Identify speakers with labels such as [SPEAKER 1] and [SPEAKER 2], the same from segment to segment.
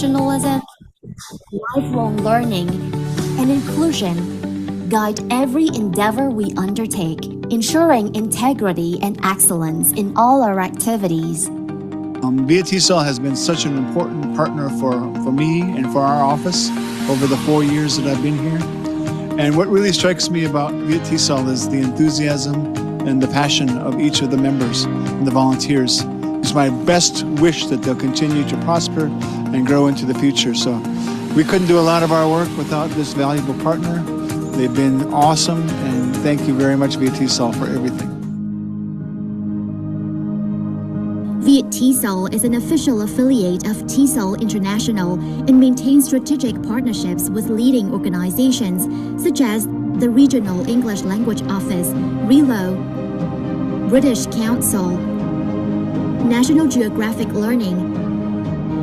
[SPEAKER 1] professionalism, lifelong learning, and inclusion guide every endeavor we undertake, ensuring integrity and excellence in all our activities.
[SPEAKER 2] VietTESOL has been such an important partner for me and for our office over the 4 years that I've been here. And what really strikes me about VietTESOL is the enthusiasm and the passion of each of the members and the volunteers. It's my best wish that they'll continue to prosper and grow into the future. So we couldn't do a lot of our work without this valuable partner. They've been awesome, and thank you very much, VietTESOL, for everything.
[SPEAKER 1] VietTESOL is an official affiliate of TESOL International and maintains strategic partnerships with leading organizations such as the Regional English Language Office, RELO, British Council, National Geographic Learning,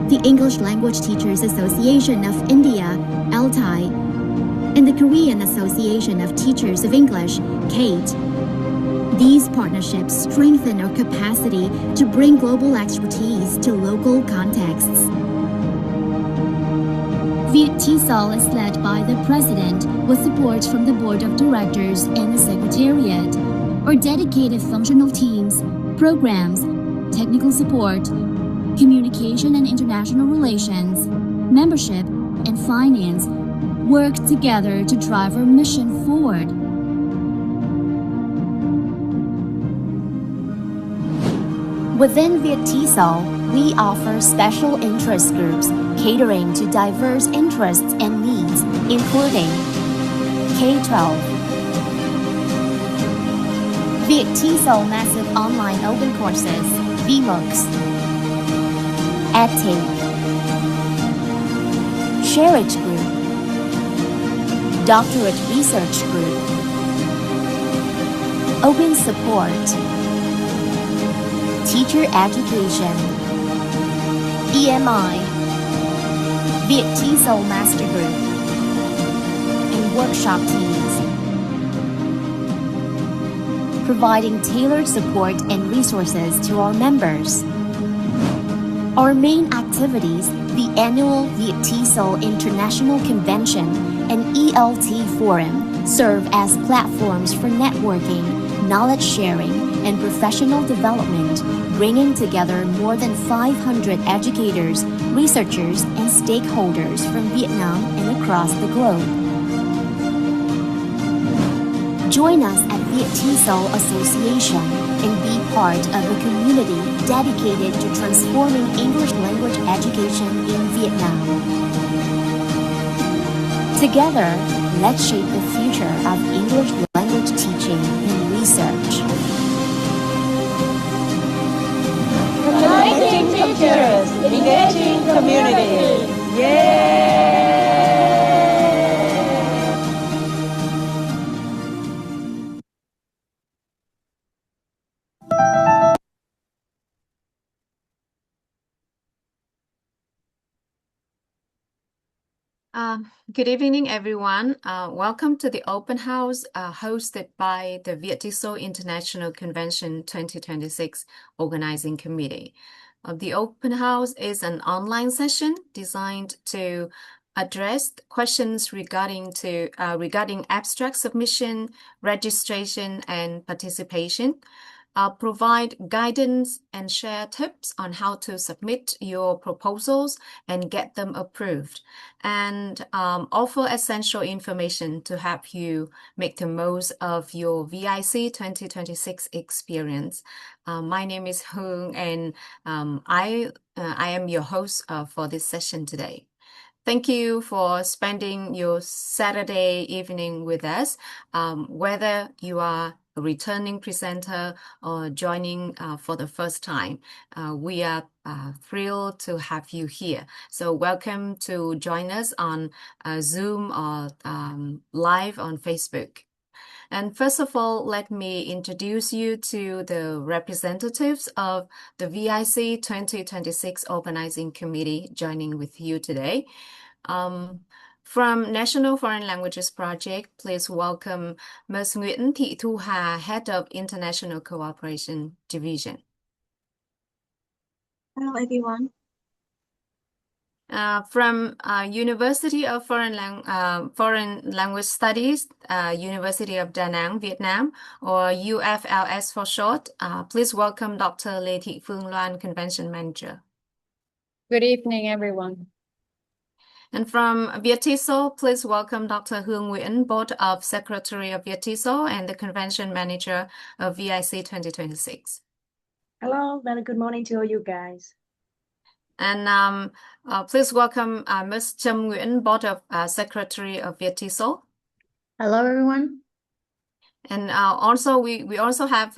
[SPEAKER 1] the English Language Teachers Association of India, ALTAI, and the Korean Association of Teachers of English, KATE. These partnerships strengthen our capacity to bring global expertise to local contexts. VietTESOL is led by the President with support from the Board of Directors and the Secretariat. Our dedicated functional teams, programs, technical support, communication and international relations, membership, and finance work together to drive our mission forward. Within VietTESOL, we offer special interest groups catering to diverse interests and needs, including K-12, VietTESOL Massive Online Open Courses, VMOOCs, EdTech, Sharage Group, Doctorate Research Group, Open Support, Teacher Education, EMI, VietTESOL Master Group, and workshop teams, providing tailored support and resources to our members. Our main activities, the annual VietTESOL International Convention and ELT Forum, serve as platforms for networking, knowledge sharing, and professional development, bringing together more than 500 educators, researchers, and stakeholders from Vietnam and across the globe. Join us at VietTESOL Association and be part of a community dedicated to transforming English language education in Vietnam. Together, let's shape the future of English language teaching and research.
[SPEAKER 3] Connecting teachers, engaging community. Yay!
[SPEAKER 4] Good evening, everyone. Welcome to the open house hosted by the VietTESOL International Convention 2026 Organizing Committee. The open house is an online session designed to address questions regarding abstract submission, registration, and participation. Provide guidance and share tips on how to submit your proposals and get them approved, and offer essential information to help you make the most of your VIC 2026 experience. My name is Hương, and I am your host for this session today. Thank you for spending your Saturday evening with us, whether you are a returning presenter or joining for the first time. We are thrilled to have you here. So welcome to join us on Zoom or live on Facebook. And first of all, let me introduce you to the representatives of the VIC 2026 Organizing Committee joining with you today. From National Foreign Languages Project, please welcome Ms. Nguyễn Thị Thu Hà, Head of International Cooperation Division.
[SPEAKER 5] Hello, everyone.
[SPEAKER 4] From University of Foreign Language Studies, University of Da Nang, Vietnam, or UFLS for short. Please welcome Dr. Lê Thị Phương Loan, Convention Manager.
[SPEAKER 3] Good evening, everyone.
[SPEAKER 4] And from VietTESOL, please welcome Dr. Hương Nguyễn, Board of Secretary of VietTESOL and the Convention Manager of VIC 2026.
[SPEAKER 5] Hello, very good morning to all you guys.
[SPEAKER 4] And please welcome Ms. Trâm Nguyễn, Board of Secretary of VietTESOL.
[SPEAKER 6] Hello, everyone.
[SPEAKER 4] And also we also have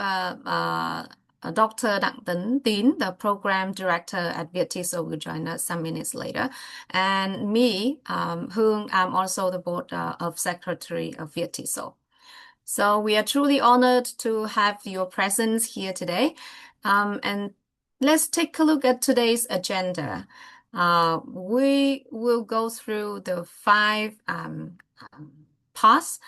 [SPEAKER 4] Dr. Đặng Tấn Tín, the Program Director at VietTESOL, will join us some minutes later. And me, Hương, I'm also the Board of Secretary of VietTESOL. So we are truly honored to have your presence here today. And let's take a look at today's agenda. We will go through the 5 parts.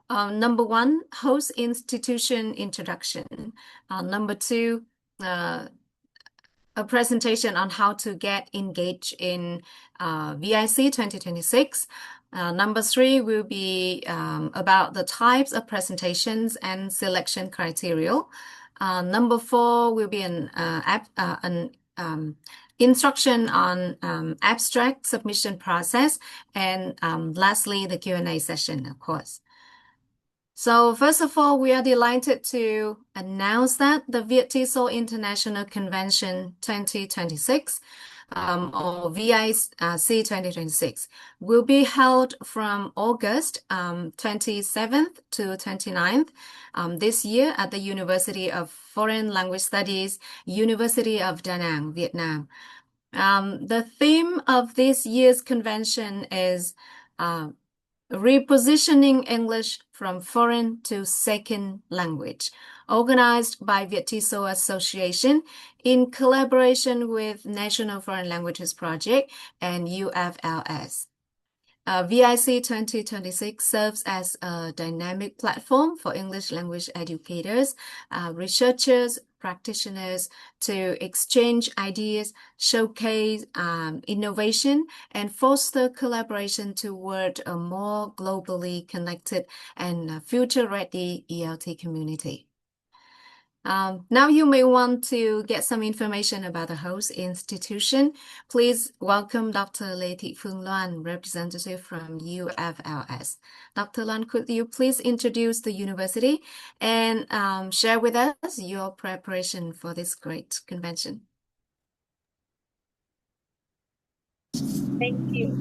[SPEAKER 4] Number 1, host institution introduction. Number 2, a presentation on how to get engaged in VIC 2026. Number 3 will be about the types of presentations and selection criteria. Number 4 will be an instruction on abstract submission process, and lastly, the Q&A session, of course. So first of all, we are delighted to announce that the VietTESOL International Convention 2026, or VIC 2026, will be held from August 27th to 29th this year at the University of Foreign Language Studies, University of Da Nang, Vietnam. The theme of this year's convention is Repositioning English from Foreign to Second Language, organized by VietTESOL Association in collaboration with National Foreign Languages Project and UFLS. VIC 2026 serves as a dynamic platform for English language educators, researchers, practitioners to exchange ideas, showcase innovation, and foster collaboration toward a more globally connected and future-ready ELT community. Now you may want to get some information about the host institution. Please welcome Dr. Lê Thị Phương Loan, representative from UFLS. Dr. Loan, could you please introduce the university and share with us your preparation for this great convention?
[SPEAKER 5] Thank you.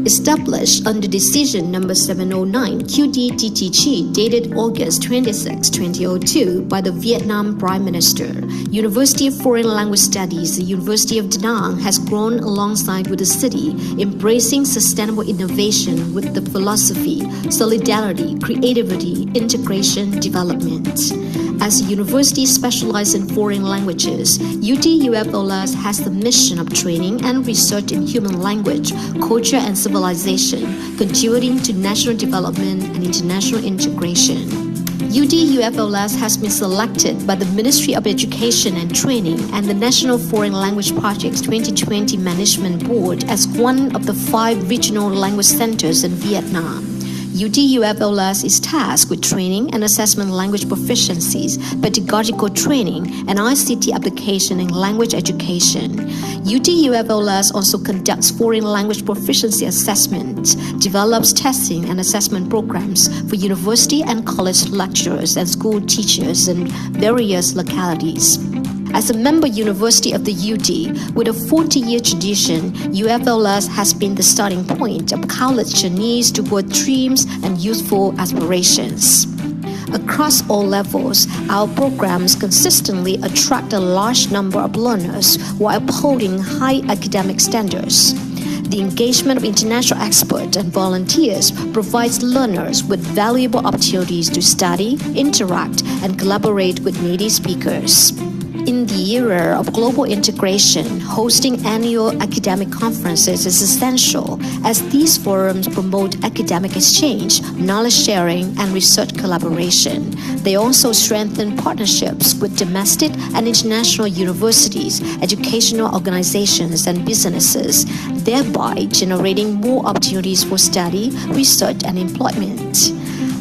[SPEAKER 6] Established under Decision Number 709 QD-DTG dated August 26, 2002 by the Vietnam Prime Minister, University of Foreign Language Studies, the University of Da Nang has grown alongside with the city, embracing sustainable innovation with the philosophy, solidarity, creativity, integration, development. As a university specialized in foreign languages, UT-UFLS has the mission of training and research in human language, culture, and civilization, contributing to national development and international integration. UT-UFLS has been selected by the Ministry of Education and Training and the National Foreign Language Project's 2020 Management Board as one of the 5 regional language centers in Vietnam. UT-UFLS is tasked with training and assessment language proficiencies, pedagogical training, and ICT application in language education. UT-UFLS also conducts foreign language proficiency assessment, develops testing and assessment programs for university and college lecturers and school teachers in various localities. As a member university of the UT, with a 40-year tradition, UFLS has been the starting point of countless journeys toward dreams and youthful aspirations. Across all levels, our programs consistently attract a large number of learners while upholding high academic standards. The engagement of international experts and volunteers provides learners with valuable opportunities to study, interact, and collaborate with native speakers. In the era of global integration, hosting annual academic conferences is essential as these forums promote academic exchange, knowledge sharing, and research collaboration. They also strengthen partnerships with domestic and international universities, educational organizations, and businesses, thereby generating more opportunities for study, research, and employment.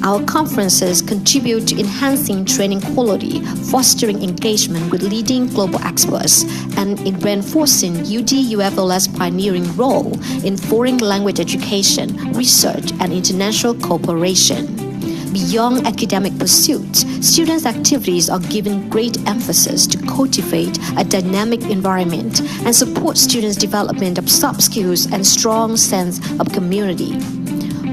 [SPEAKER 6] Our conferences contribute to enhancing training quality, fostering engagement with leading global experts, and in reinforcing UD-UFL's pioneering role in foreign language education, research, and international cooperation. Beyond academic pursuits, students' activities are given great emphasis to cultivate a dynamic environment and support students' development of soft skills and strong sense of community.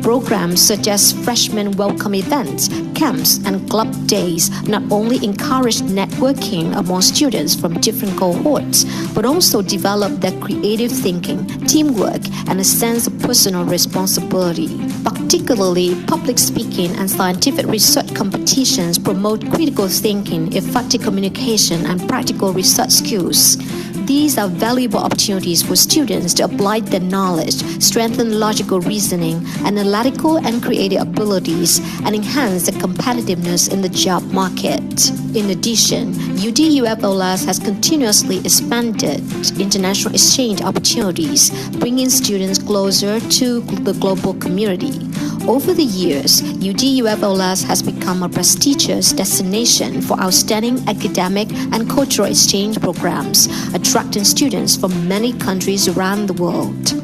[SPEAKER 6] Programs such as freshman welcome events, camps, and club days not only encourage networking among students from different cohorts, but also develop their creative thinking, teamwork, and a sense of personal responsibility. Particularly, public speaking and scientific research competitions promote critical thinking, effective communication, and practical research skills. These are valuable opportunities for students to apply their knowledge, strengthen logical reasoning, analytical and creative abilities, and enhance their competitiveness in the job market. In addition, UD-UFLS has continuously expanded international exchange opportunities, bringing students closer to the global community. Over the years, UD-UFLS has become a prestigious destination for outstanding academic and cultural exchange programs, attracting students from many countries around the world.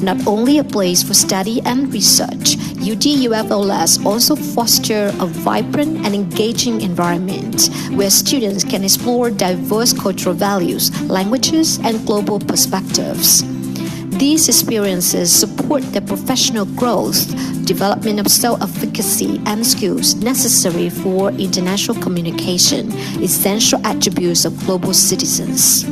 [SPEAKER 6] Not only a place for study and research, UD-UFLS also fosters a vibrant and engaging environment where students can explore diverse cultural values, languages, and global perspectives. These experiences support their professional growth, development of self-efficacy, and skills necessary for international communication, essential attributes of global citizens.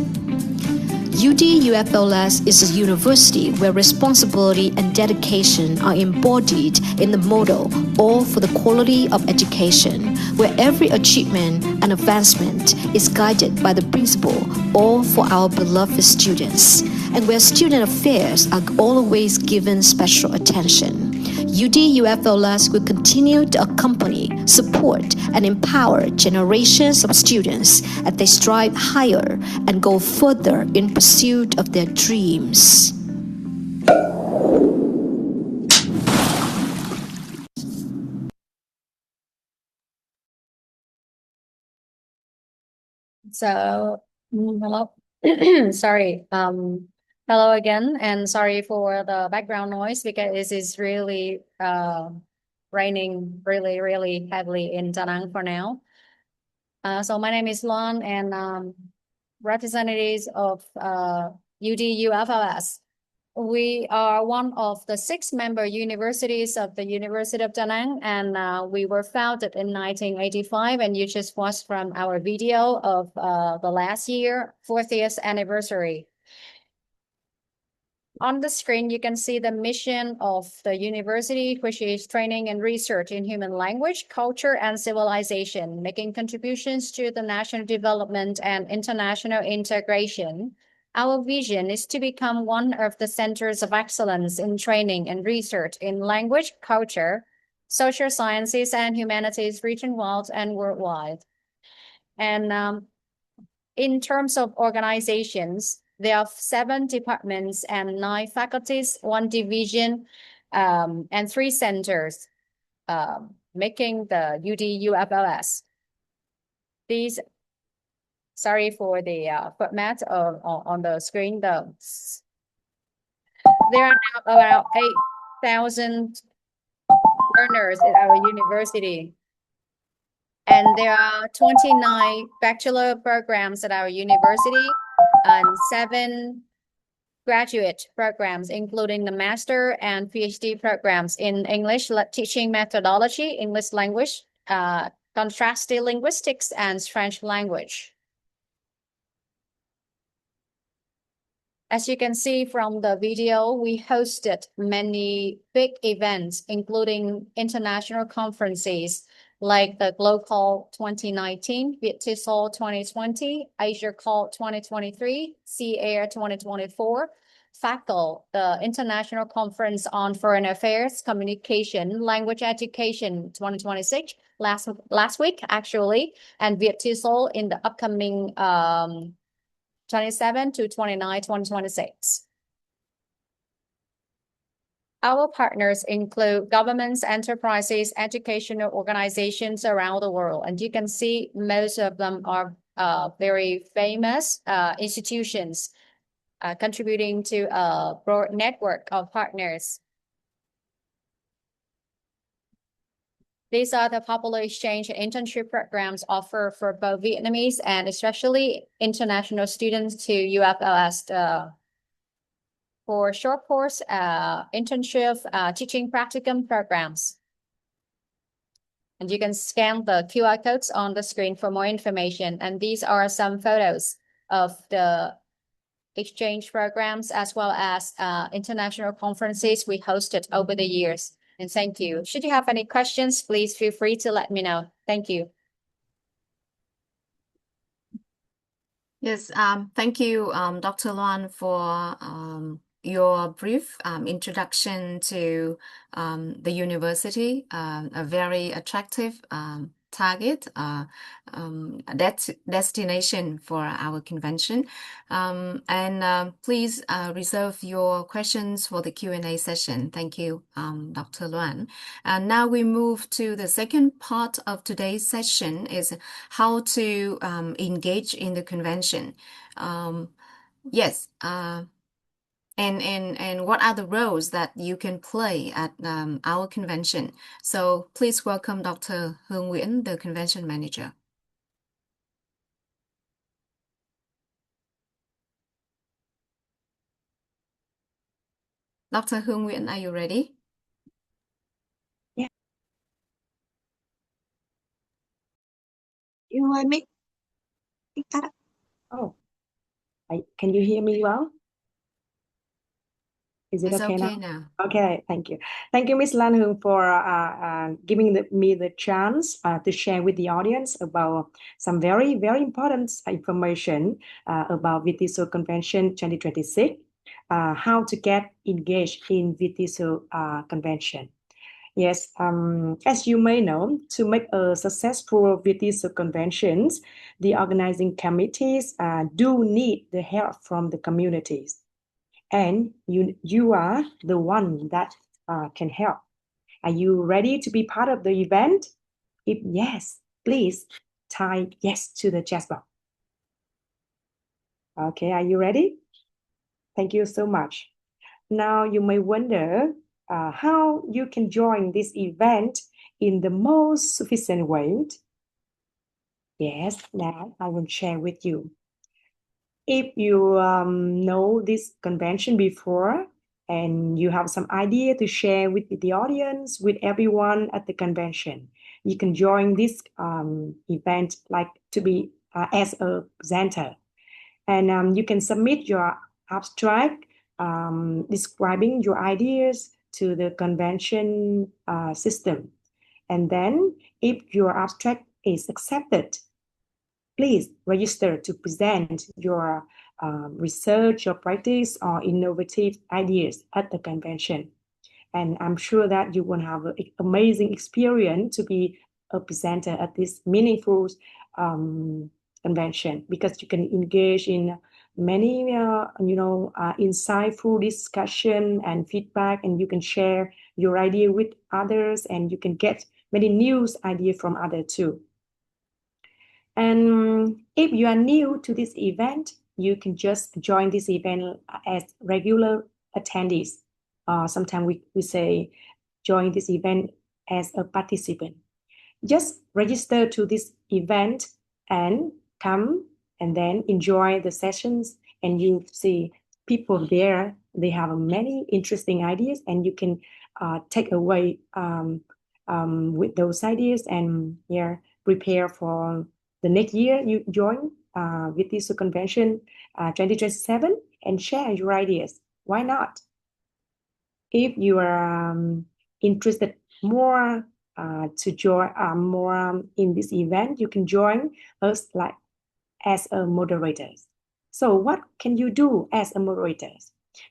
[SPEAKER 6] UD-UFLS is a university where responsibility and dedication are embodied in the motto, all for the quality of education, where every achievement and advancement is guided by the principle, all for our beloved students, and where student affairs are always given special attention. UD-UFLS will continue to accompany, support, and empower generations of students as they strive higher and go further in pursuit of their dreams.
[SPEAKER 3] So, hello. Sorry. Hello again, and sorry for the background noise because it is really raining really heavily in Da Nang for now. So my name is Lon, and representatives of UD-UFLS. We are one of the 6 member universities of the University of Da Nang, and we were founded in 1985, and you just watched from our video of the last year, 40th anniversary. On the screen, you can see the mission of the university, which is training and research in human language, culture, and civilization, making contributions to the national development and international integration. Our vision is to become one of the centers of excellence in training and research in language, culture, social sciences, and humanities region-wide and worldwide. And in terms of organizations, there are 7 departments and 9 faculties, 1 division, and 3 centers, making the UD-UFLS. These, sorry for the format on the screen. There are now about 8,000 learners at our university. And there are 29 bachelor programs at our university and 7 graduate programs, including the master and PhD programs in English teaching methodology, English language, contrastive linguistics, and French language. As you can see from the video, we hosted many big events, including international conferences, like the Global 2019, VietTESOL 2020, Asia Call 2023, Sea Air 2024, FACL, the International Conference on Foreign Affairs, Communication, Language Education 2026, last week actually, and VietTESOL in the upcoming 27 to 29, 2026. Our partners include governments, enterprises, educational organizations around the world. And you can see most of them are very famous institutions contributing to a broad network of partners. These are the popular exchange and internship programs offered for both Vietnamese and especially international students to UFLS for short course, internship, teaching practicum programs. And you can scan the QR codes on the screen for more information. And these are some photos of the exchange programs as well as international conferences we hosted over the years. And thank you. Should you have any questions, please feel free to let me know. Thank you.
[SPEAKER 4] Yes, thank you, Dr. Loan, for your brief introduction to the university, a very attractive target destination for our convention. Please reserve your questions for the Q&A session. Thank you, Dr. Loan. And now we move to the second part of today's session is how to engage in the convention. Yes. And what are the roles that you can play at our convention? So please welcome Dr. Hương Nguyễn, the convention manager. Dr. Hương Nguyễn, are you ready?
[SPEAKER 5] Yeah. You want me? Oh, can you hear me well? Is it
[SPEAKER 4] It's
[SPEAKER 5] okay
[SPEAKER 4] okay
[SPEAKER 5] now?
[SPEAKER 4] now.
[SPEAKER 5] Okay, thank you. Thank you, Ms. Lan Hương, for giving me the chance to share with the audience about some very, very important information about VietTESOL Convention 2026, how to get engaged in VietTESOL Convention. Yes, as you may know, to make a successful VietTESOL conventions, the organizing committees do need the help from the communities. And you are the one that can help. Are you ready to be part of the event? If yes, please type yes to the chat box. Okay, are you ready? Thank you so much. Now you may wonder how you can join this event in the most sufficient way. Yes, now I will share with you. If you know this convention before and you have some idea to share with the audience, with everyone at the convention, you can join this event like to be as a presenter. And you can submit your abstract describing your ideas to the convention system. And then if your abstract is accepted, please register to present your research or practice or innovative ideas at the convention. And I'm sure that you will have an amazing experience to be a presenter at this meaningful convention, because you can engage in many, insightful discussion and feedback, and you can share your idea with others, and you can get many news ideas from others too. And if you are new to this event, you can just join this event as regular attendees. Sometimes we say join this event as a participant. Just register to this event and come and then enjoy the sessions, and you see people there, they have many interesting ideas, and you can take away with those ideas and prepare for the next year you join VietTESOL Convention 2027 and share your ideas. Why not? If you are interested more to join more in this event, you can join us like as a moderator. So what can you do as a moderator?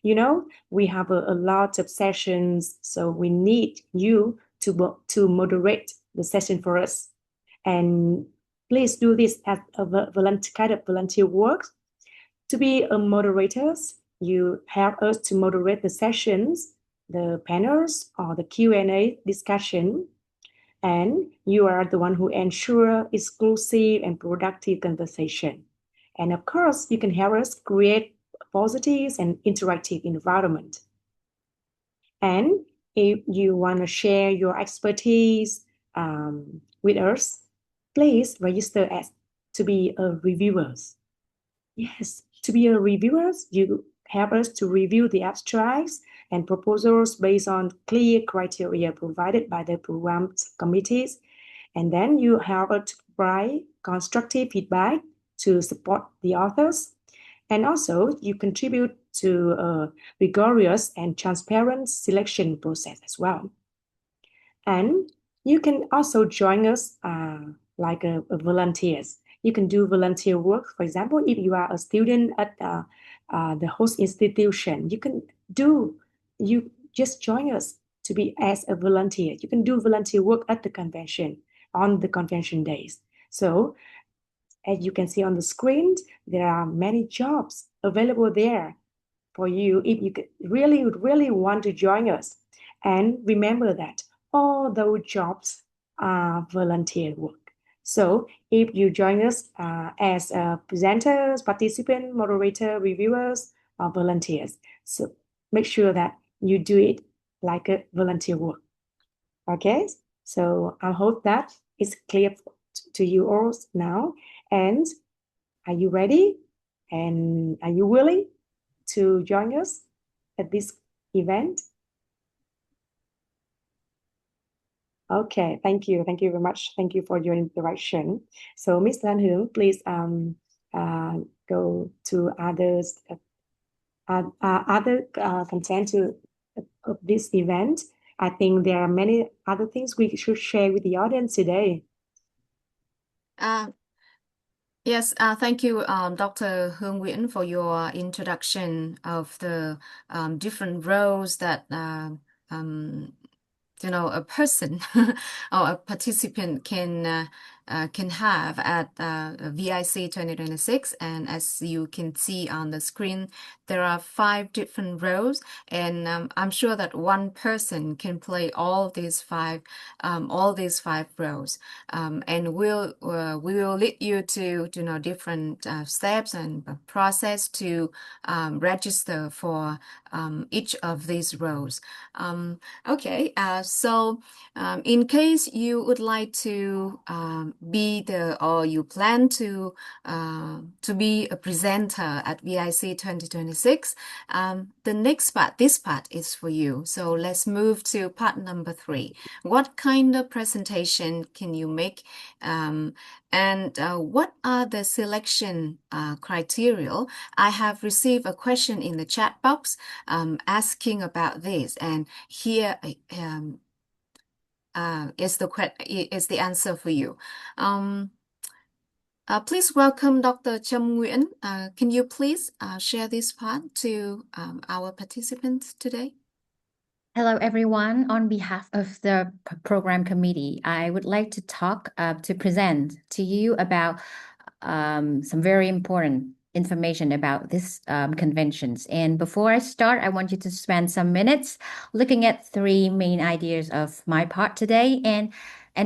[SPEAKER 5] You know, we have a lot of sessions, so we need you to moderate the session for us. And please do this as a volunteer work. To be a moderator, you help us to moderate the sessions, the panels, or the Q&A discussion. And you are the one who ensure exclusive and productive conversation. And of course, you can help us create positive and interactive environment. And if you want to share your expertise with us, please register as to be a reviewer. Yes, to be a reviewer, you help us to review the abstracts and proposals based on clear criteria provided by the program committees. And then you help us to provide constructive feedback to support the authors. And also you contribute to a rigorous and transparent selection process as well. And you can also join us like a volunteers. You can do volunteer work. For example, if you are a student at the host institution, you just join us to be as a volunteer. You can do volunteer work at the convention on the convention days. So as you can see on the screen, there are many jobs available there for you if you really want to join us. And remember that all those jobs are volunteer work. So if you join us as presenters, participants, moderator, reviewers, or volunteers, so make sure that you do it like a volunteer work. Okay, so I hope that is clear to you all now. And are you ready? And are you willing to join us at this event? Okay, thank you. Thank you very much. Thank you for your interaction. So Ms. Lan Hương, please go to other content of this event. I think there are many other things we should share with the audience today.
[SPEAKER 4] Yes, thank you, Dr. Hương Nguyễn, for your introduction of the different roles that a person or a participant can have at VIC 2026. And as you can see on the screen, there are 5 different roles, and I'm sure that one person can play all these five roles. And we will lead you to different steps and process to register for each of these roles. Okay, so in case you would like to you plan to be a presenter at VIC 2026, this part is for you. So let's move to part number 3. What kind of presentation can you make? And what are the selection criteria? I have received a question in the chat box asking about this, and here is the answer for you. Please welcome Dr. Trâm Nguyễn. Can you please share this part to our participants today?
[SPEAKER 7] Hello, everyone. On behalf of the program committee, I would like to present to you about some very important information about this conventions. And before I start, I want you to spend some minutes looking at 3 main ideas of my part today and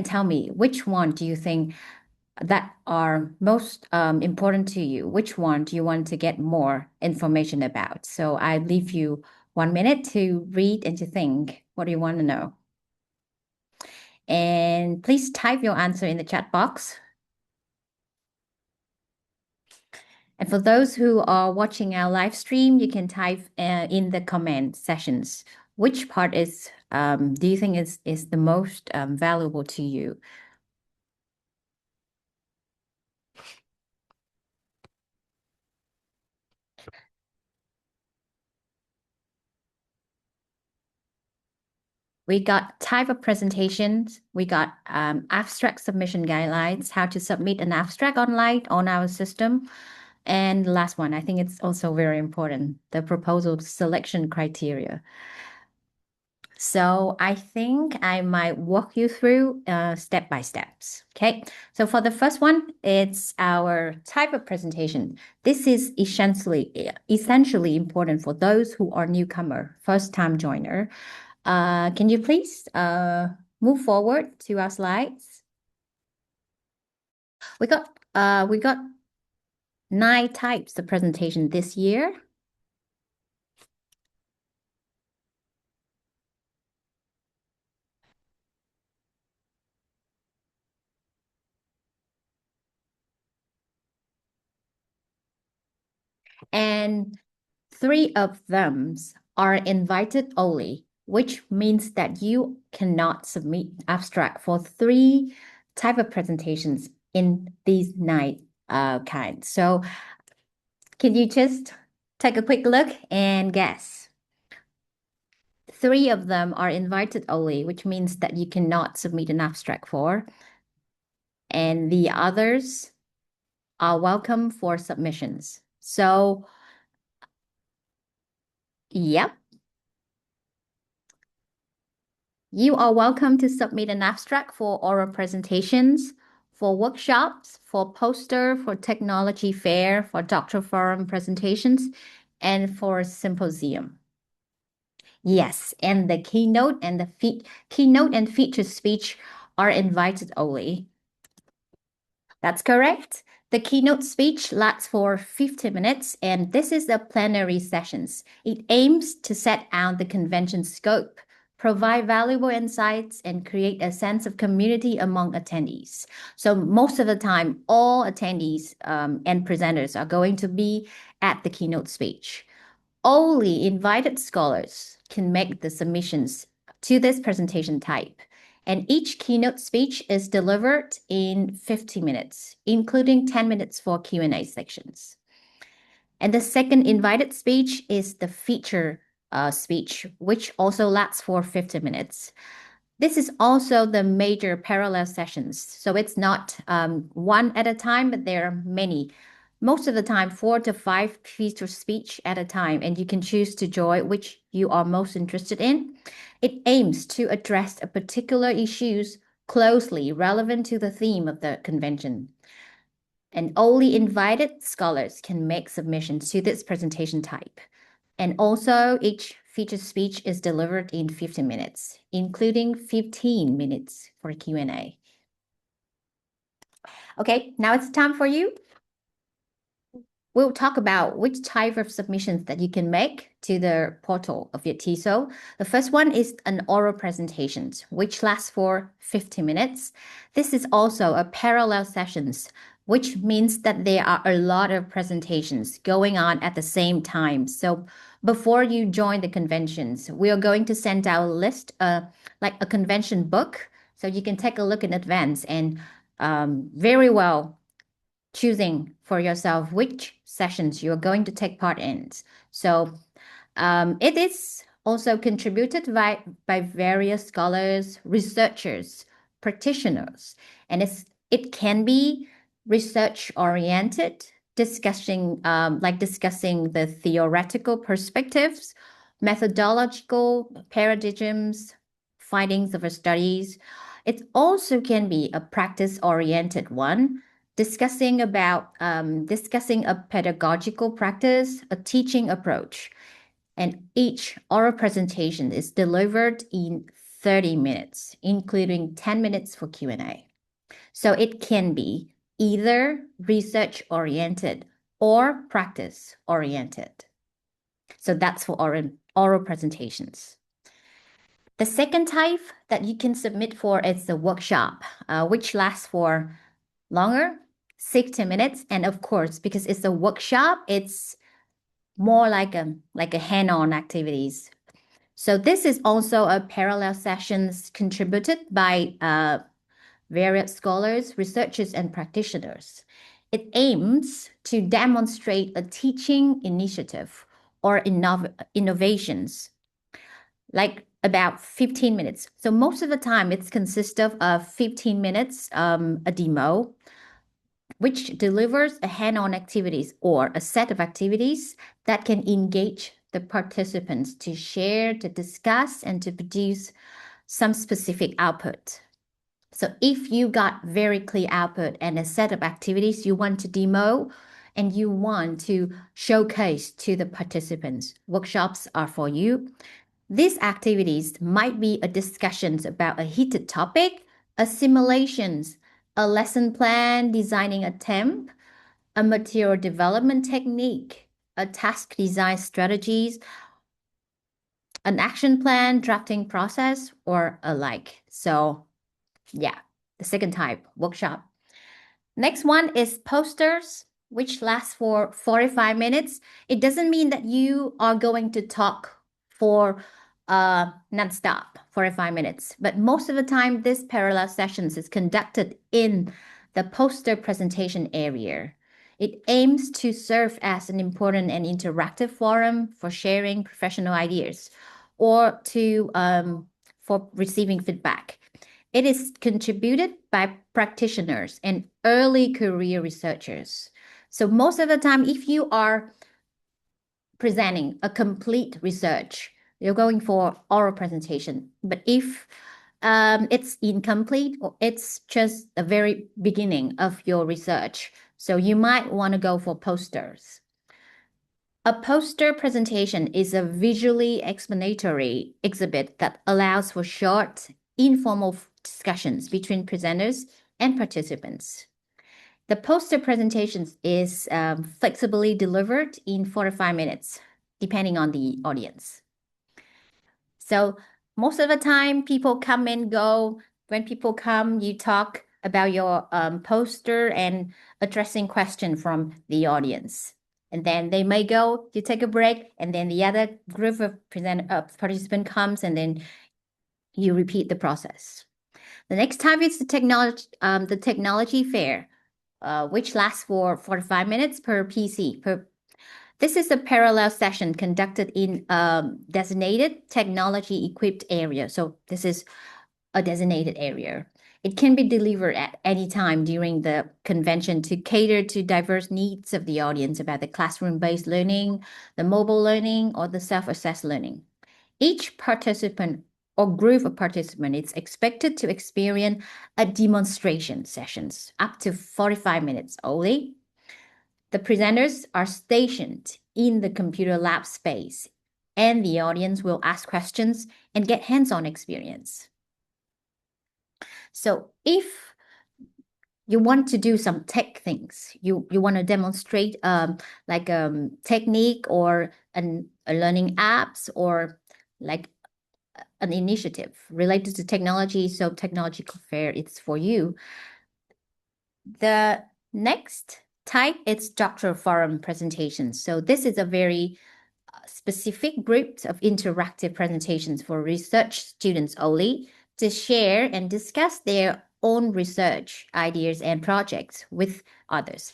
[SPEAKER 7] tell me which one do you think that are most important to you? Which one do you want to get more information about? So I leave you 1 minute to read and to think. What do you want to know? And please type your answer in the chat box. And for those who are watching our live stream, you can type in the comment sections. Which part do you think is the most valuable to you? We got type of presentations. We got abstract submission guidelines, how to submit an abstract online on our system. And the last one, I think it's also very important, the proposal selection criteria. So I think I might walk you through step by steps. Okay. So for the first one, it's our type of presentation. This is essentially important for those who are newcomer, first time joiner. Can you please move forward to our slides? We got 9 types of presentation this year. And 3 of them are invited only, which means that you cannot submit abstract for 3 type of presentations in these 9 kinds. So can you just take a quick look and guess? 3 of them are invited only, which means that you cannot submit an abstract for, and the others are welcome for submissions. So, yep. You are welcome to submit an abstract for oral presentations, for workshops, for poster, for technology fair, for doctor forum presentations, and for symposium. Yes, and the keynote and feature speech are invited only. That's correct. The keynote speech lasts for 50 minutes, and this is the plenary sessions. It aims to set out the convention scope, provide valuable insights, and create a sense of community among attendees. So most of the time, all attendees and presenters are going to be at the keynote speech. Only invited scholars can make the submissions to this presentation type. And each keynote speech is delivered in 50 minutes, including 10 minutes for Q&A sections. And the second invited speech is the feature speech, which also lasts for 50 minutes. This is also the major parallel sessions. So it's not one at a time, but there are many. Most of the time, 4 to 5 feature speech at a time, and you can choose to join which you are most interested in. It aims to address a particular issues closely relevant to the theme of the convention. And only invited scholars can make submissions to this presentation type. And also, each feature speech is delivered in 50 minutes, including 15 minutes for Q&A. Okay, now it's time for you. We'll talk about which type of submissions that you can make to the portal of VietTESOL. The first one is an oral presentation, which lasts for 50 minutes. This is also a parallel sessions, which means that there are a lot of presentations going on at the same time. So before you join the conventions, we are going to send out a list, like a convention book, so you can take a look in advance and very well choosing for yourself which sessions you're going to take part in. So it is also contributed by various scholars, researchers, practitioners, and it can be research oriented, discussing the theoretical perspectives, methodological paradigms, findings of our studies. It also can be a practice oriented one, discussing a pedagogical practice, a teaching approach. And each oral presentation is delivered in 30 minutes, including 10 minutes for Q&A. So it can be either research-oriented or practice-oriented. So that's for oral presentations. The second type that you can submit for is the workshop, which lasts for longer, 60 minutes. And of course, because it's a workshop, it's more like a hand-on activities. So this is also a parallel sessions contributed by various scholars, researchers, and practitioners. It aims to demonstrate a teaching initiative or innovations. Like about 15 minutes. So most of the time it's consists of 15 minutes, a demo, which delivers a hand-on activities or a set of activities that can engage the participants to share, to discuss, and to produce some specific output. So if you got very clear output and a set of activities you want to demo and you want to showcase to the participants, workshops are for you. These activities might be a discussions about a heated topic, a simulations, a lesson plan, designing a temp, a material development technique, a task design strategies, an action plan, drafting process, or alike. So yeah, the second type, workshop. Next one is posters, which lasts for 45 minutes. It doesn't mean that you are going to talk for non-stop 45 minutes, but most of the time this parallel sessions is conducted in the poster presentation area. It aims to serve as an important and interactive forum for sharing professional ideas or to for receiving feedback. It is contributed by practitioners and early career researchers. So most of the time, if you are presenting a complete research, you're going for oral presentation. But if it's incomplete or it's just the very beginning of your research, so you might want to go for posters. A poster presentation is a visually explanatory exhibit that allows for short, informal discussions between presenters and participants. The poster presentations is flexibly delivered in 45 minutes, depending on the audience. So most of the time, people come and go. When people come, you talk about your poster and addressing questions from the audience. And then they may go, you take a break, and then the other group of participant comes, and then you repeat the process. The next type is the technology fair, which lasts for 45 minutes per PC. This is a parallel session conducted in designated technology-equipped area. So this is a designated area. It can be delivered at any time during the convention to cater to diverse needs of the audience about the classroom-based learning, the mobile learning, or the self-assessed learning. Each participant or group of participants is expected to experience a demonstration sessions up to 45 minutes only. The presenters are stationed in the computer lab space, and the audience will ask questions and get hands-on experience. So if you want to do some tech things, you want to demonstrate technique or a learning apps or like an initiative related to technology, so technological fair, it's for you. The next type is doctoral forum presentations. So this is a very specific group of interactive presentations for research students only to share and discuss their own research ideas and projects with others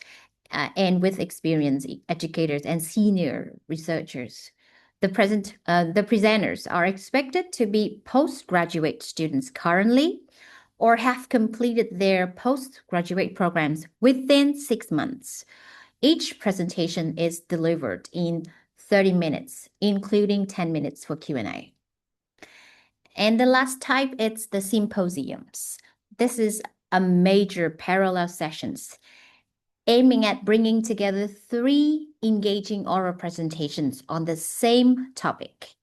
[SPEAKER 7] and with experienced educators and senior researchers. The presenters are expected to be postgraduate students currently or have completed their postgraduate programs within 6 months. Each presentation is delivered in 30 minutes, including 10 minutes for Q&A. And the last type is the symposiums. This is a major parallel sessions aiming at bringing together 3 engaging oral presentations on the same topic,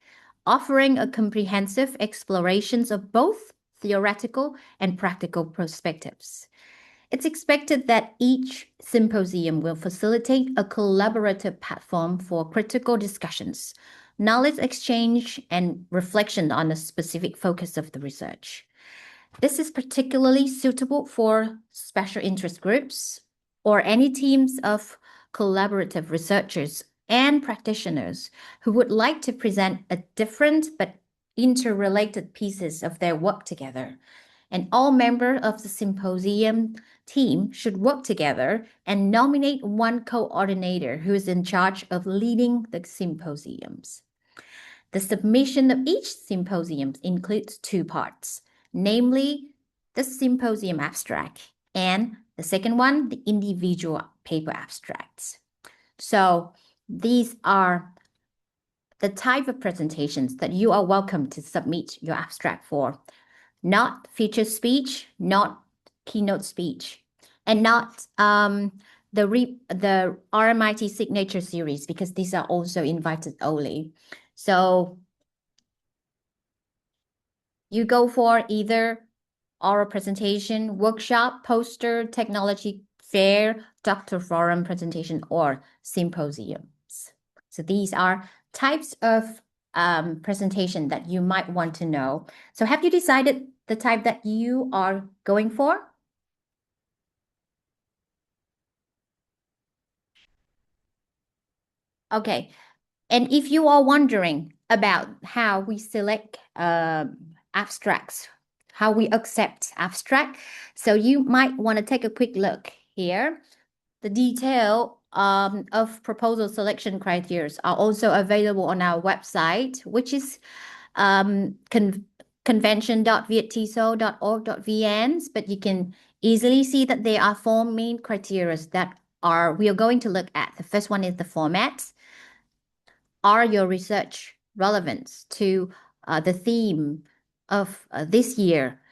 [SPEAKER 7] offering a comprehensive explorations of both theoretical and practical perspectives. It's expected that each symposium will facilitate a collaborative platform for critical discussions, knowledge exchange, and reflection on a specific focus of the research. This is particularly suitable for special interest groups or any teams of collaborative researchers and practitioners who would like to present a different but interrelated pieces of their work together. And all members of the symposium team should work together and nominate one coordinator who is in charge of leading the symposiums. The submission of each symposium includes two parts, namely the symposium abstract and the second one, the individual paper abstracts. So these are the type of presentations that you are welcome to submit your abstract for. Not feature speech, not keynote speech, and not the RMIT signature series, because these are also invited only. So you go for either oral presentation, workshop, poster, technology fair, doctor forum presentation, or symposiums. So these are types of presentation that you might want to know. So have you decided the type that you are going for? Okay. And if you are wondering about how we select abstracts, how we accept abstract, so you might want to take a quick look here. The detail of proposal selection criteria are also available on our website, which is convention.viettesol.org.vn, but you can easily see that there are four main criteria that we are going to look at. The first one is the format. Are your research relevant to the theme of this year?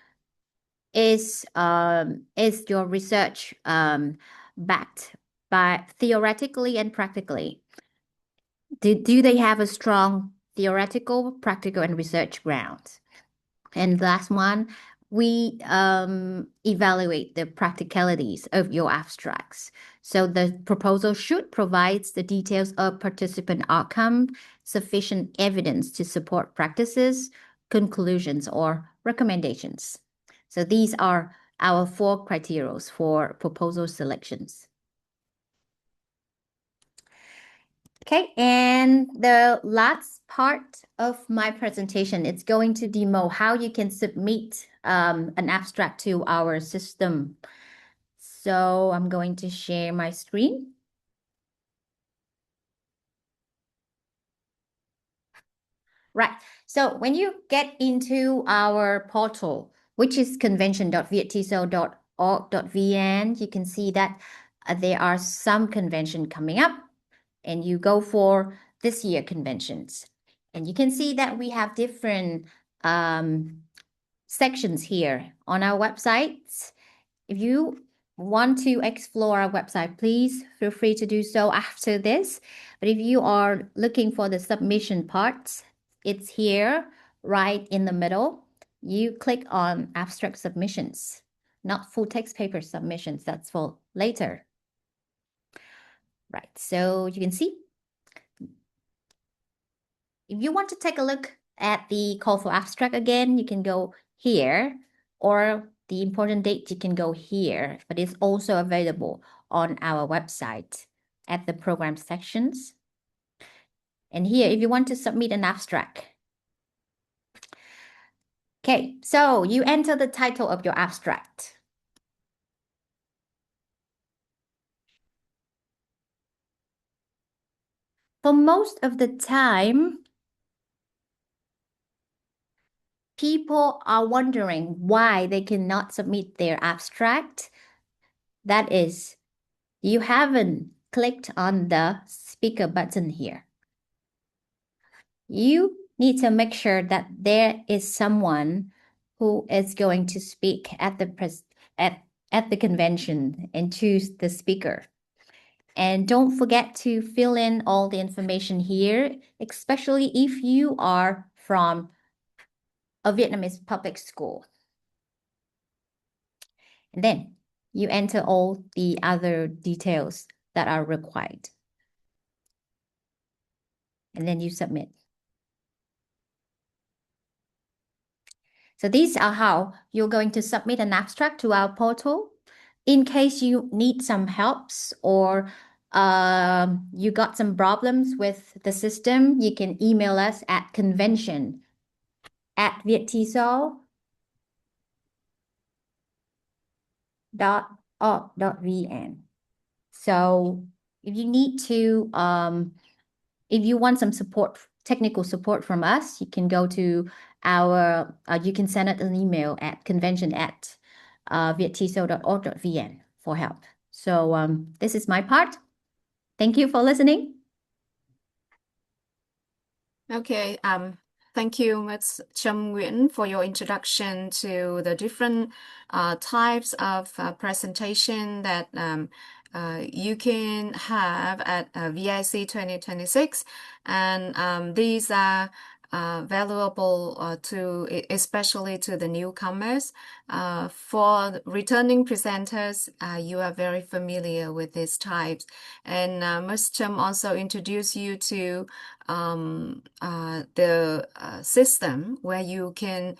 [SPEAKER 7] Is your research backed by theoretically and practically? Do they have a strong theoretical, practical, and research ground? And last one, we evaluate the practicalities of your abstracts. So the proposal should provide the details of participant outcome, sufficient evidence to support practices, conclusions, or recommendations. So these are our four criteria for proposal selections. Okay, and the last part of my presentation is going to demo how you can submit an abstract to our system. So I'm going to share my screen. Right, so when you get into our portal, which is convention.viettesol.org.vn, you can see that there are some convention coming up, and you go for this year conventions. And you can see that we have different sections here on our websites. If you want to explore our website, please feel free to do so after this. But if you are looking for the submission parts, it's here right in the middle. You click on abstract submissions, not full text paper submissions. That's for later. Right, so you can see. If you want to take a look at the call for abstract again, you can go here, or the important date, you can go here, but it's also available on our website at the program sections. And here, if you want to submit an abstract. Okay, so you enter the title of your abstract. For most of the time, people are wondering why they cannot submit their abstract. That is, you haven't clicked on the speaker button here. You need to make sure that there is someone who is going to speak at the convention and choose the speaker. And don't forget to fill in all the information here, especially if you are from a Vietnamese public school. And then you enter all the other details that are required. And then you submit. So these are how you're going to submit an abstract to our portal. In case you need some helps or you got some problems with the system, you can email us at convention@viettesol.org.vn. So if you need to, if you want some support technical support from us, you can go to our, you can send us an email at convention@viettesol.org.vn for help. So this is my part. Thank you for listening.
[SPEAKER 4] Okay, thank you, Ms. Trâm Nguyễn, for your introduction to the different types of presentation that you can have at VIC 2026, and these are valuable to especially to the newcomers. For returning presenters, you are very familiar with these types, and Ms. Trâm also introduced you to the system where you can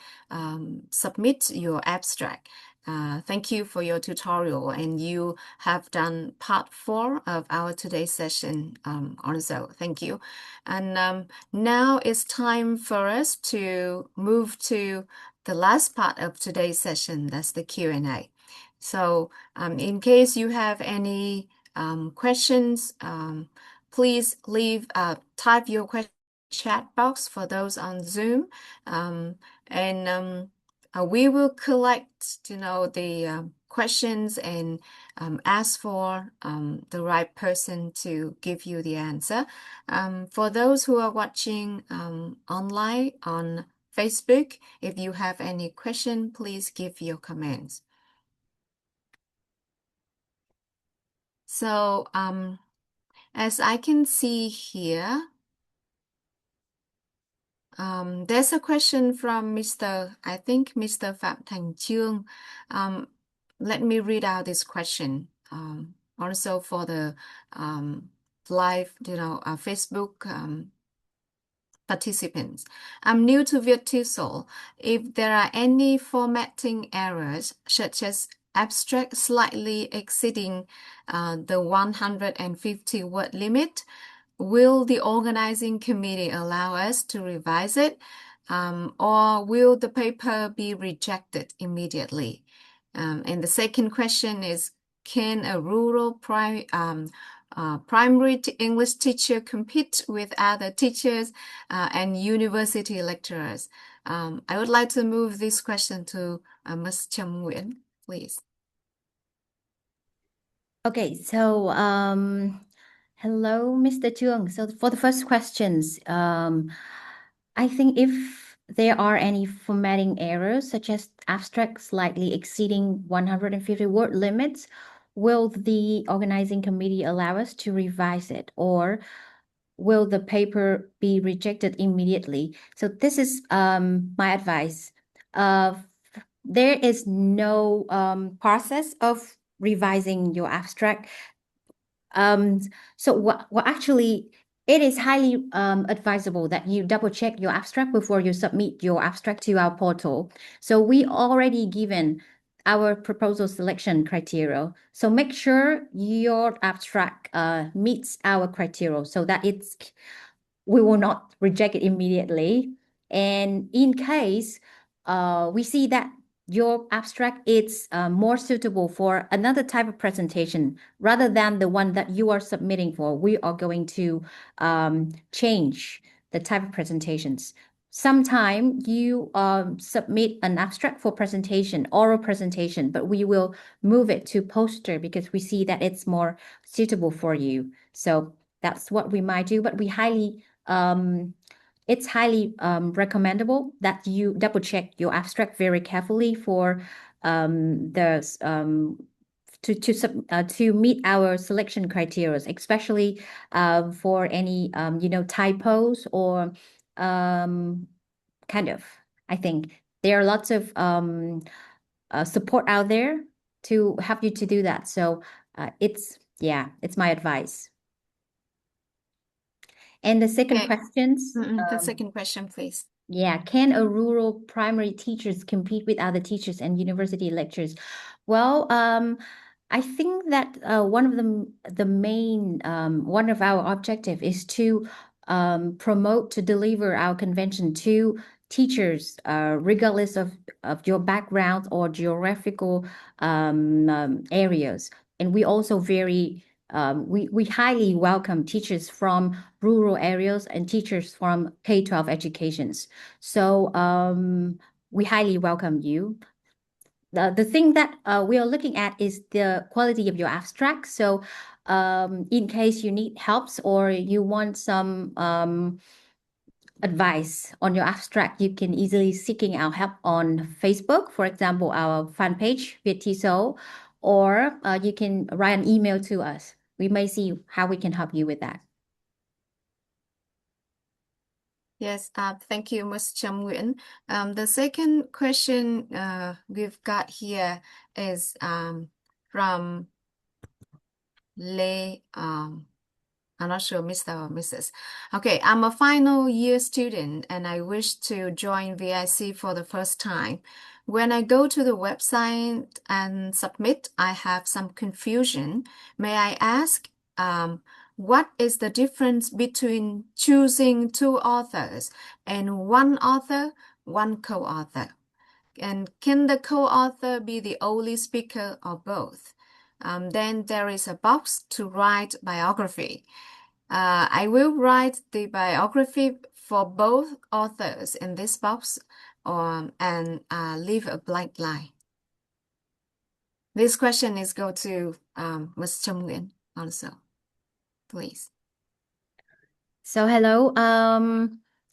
[SPEAKER 4] submit your abstract. Thank you for your tutorial, and you have done part 4 of our today's session also. Thank you. And now it's time for us to move to the last part of today's session. That's the Q&A. So in case you have any questions, please type your question chat box for those on Zoom, and we will collect, the questions and ask for the right person to give you the answer. For those who are watching online on Facebook, if you have any question, please give your comments. So as I can see here, there's a question from I think Mr. Phạm Thành Chương. Let me read out this question. Also for the live, Facebook participants. I'm new to VietTESOL. If there are any formatting errors, such as abstract slightly exceeding the 150 word limit, will the organizing committee allow us to revise it, or will the paper be rejected immediately? And the second question is, can a rural primary English teacher compete with other teachers and university lecturers? I would like to move this question to Ms. Trâm Nguyễn, please.
[SPEAKER 7] Okay, so hello, Mr. Chương. So for the first questions, I think if there are any formatting errors, such as abstract slightly exceeding 150 word limits, will the organizing committee allow us to revise it, or will the paper be rejected immediately? So this is my advice. There is no process of revising your abstract. So what actually, it is highly advisable that you double check your abstract before you submit your abstract to our portal. So we already given our proposal selection criteria. So make sure your abstract meets our criteria so that we will not reject it immediately. And in case we see that your abstract is more suitable for another type of presentation rather than the one that you are submitting for, we are going to change the type of presentations. Sometimes you submit an abstract for presentation, oral presentation, but we will move it to poster because we see that it's more suitable for you. So that's what we might do, but it's highly recommendable that you double check your abstract very carefully for to meet our selection criteria, especially for any typos or kind of. I think there are lots of support out there to help you to do that. So it's my advice. And the second questions.
[SPEAKER 4] The second question, please.
[SPEAKER 7] Yeah, can a rural primary teachers compete with other teachers and university lecturers? Well, I think that one of our objective is to promote, to deliver our convention to teachers, regardless of your background or geographical areas. And we also very we highly welcome teachers from rural areas and teachers from K-12 educations. So we highly welcome you. The thing that we are looking at is the quality of your abstract. So in case you need helps or you want some advice on your abstract, you can easily seeking our help on Facebook, for example, our fan page, VietTESOL, or you can write an email to us. We may see how we can help you with that.
[SPEAKER 4] Yes, thank you, Ms. Trâm Nguyễn. The second question we've got here is from Lê. I'm not sure, Mr. or Mrs. Okay, I'm a final year student and I wish to join VIC for the first time. When I go to the website and submit, I have some confusion. May I ask, what is the difference between choosing two authors and one author, one co-author? And can the co-author be the only speaker or both? Then there is a box to write biography. I will write the biography for both authors in this box and leave a blank line. This question is go to Ms. Trâm Nguyễn also, please.
[SPEAKER 7] So hello,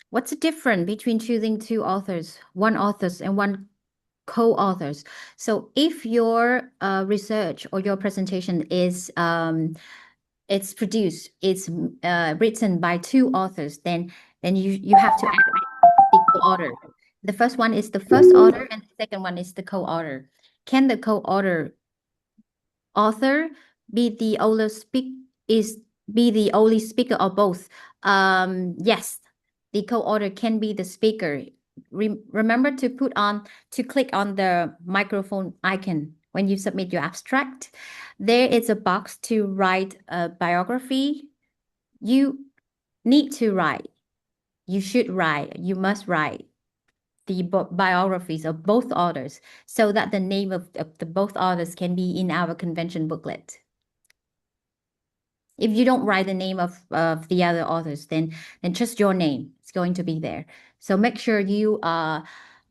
[SPEAKER 7] what's the difference between choosing two authors, one authors and one co-authors? So if your research or your presentation is it's produced, it's written by two authors, then you have to add the co-author. The first one is the first author and the second one is the co-author. Can the co-author be the only speaker or both? Yes, the co-author can be the speaker. Remember to click on the microphone icon when you submit your abstract. There is a box to write a biography. You need to write. You should write. You must write the biographies of both authors so that the name of the both authors can be in our convention booklet. If you don't write the name of the other authors, then just your name is going to be there. So make sure you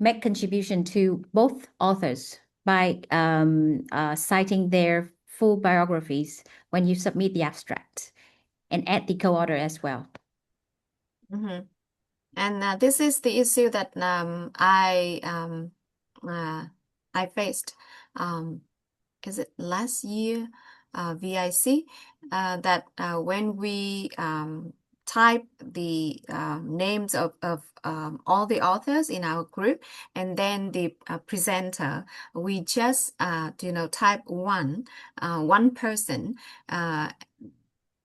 [SPEAKER 7] make contribution to both authors by citing their full biographies when you submit the abstract, and add the co-author as well.
[SPEAKER 4] Mm-hmm. And this is the issue that I faced. Is it last year? VIC, that when we type the names of all the authors in our group, and then the presenter, we just type one person.